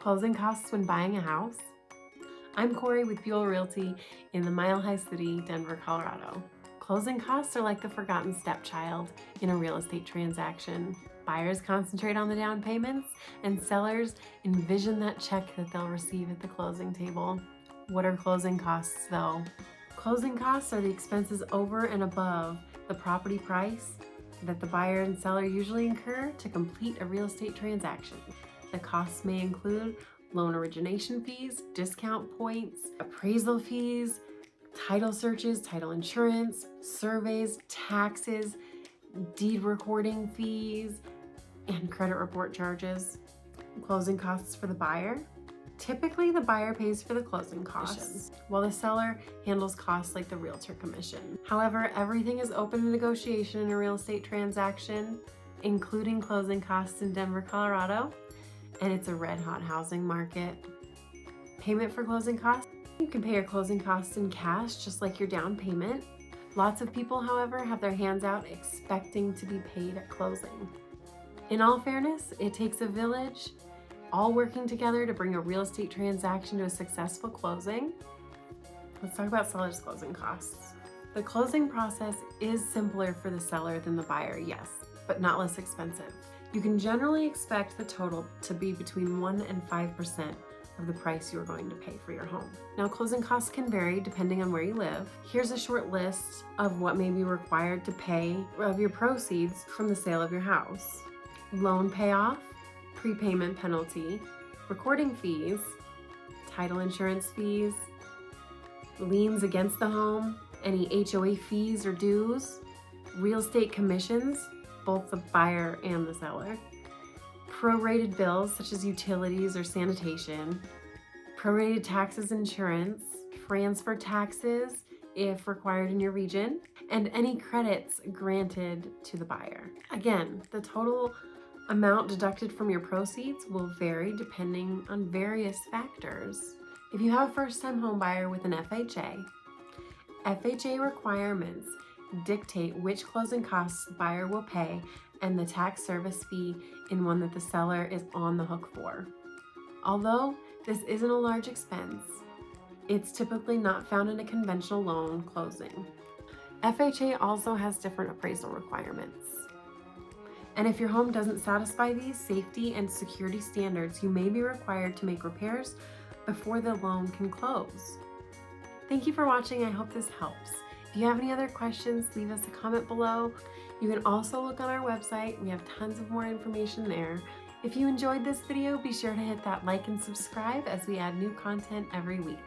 Closing costs when buying a house. I'm Corie with Buell Realty in the Mile High City, Denver, Colorado. Closing costs are like the forgotten stepchild in a real estate transaction. Buyers concentrate on the down payments, and sellers envision that check that they'll receive at the closing table. What are closing costs, though? Closing costs are the expenses over and above the property price that the buyer and seller usually incur to complete a real estate transaction. The costs may include loan origination fees, discount points, appraisal fees, title searches, title insurance, surveys, taxes, deed recording fees, and credit report charges. Closing costs for the buyer. Typically, the buyer pays for the closing costs, while the seller handles costs like the realtor commission. However, everything is open to negotiation in a real estate transaction, including closing costs in Denver, Colorado, and it's a red-hot housing market. Payment for closing costs. You can pay your closing costs in cash, just like your down payment. Lots of people, however, have their hands out expecting to be paid at closing. In all fairness, it takes a village, all working together to bring a real estate transaction to a successful closing. Let's talk about seller's closing costs. The closing process is simpler for the seller than the buyer, yes, but not less expensive. You can generally expect the total to be between 1 and 5% of the price you are going to pay for your home. Now, closing costs can vary depending on where you live. Here's a short list of what may be required to pay of your proceeds from the sale of your house. Loan payoff, prepayment penalty, recording fees, title insurance fees, liens against the home, any HOA fees or dues, real estate commissions, both the buyer and the seller, prorated bills such as utilities or sanitation, prorated taxes, insurance, transfer taxes if required in your region, and any credits granted to the buyer. Again, the total amount deducted from your proceeds will vary depending on various factors. If you have a first-time home buyer with an FHA requirements dictate which closing costs the buyer will pay and the tax service fee in one that the seller is on the hook for. Although this isn't a large expense, it's typically not found in a conventional loan closing. FHA also has different appraisal requirements. And if your home doesn't satisfy these safety and security standards, you may be required to make repairs before the loan can close. Thank you for watching. I hope this helps. If you have any other questions, leave us a comment below. You can also look on our website. We have tons of more information there. If you enjoyed this video, be sure to hit that like and subscribe as we add new content every week.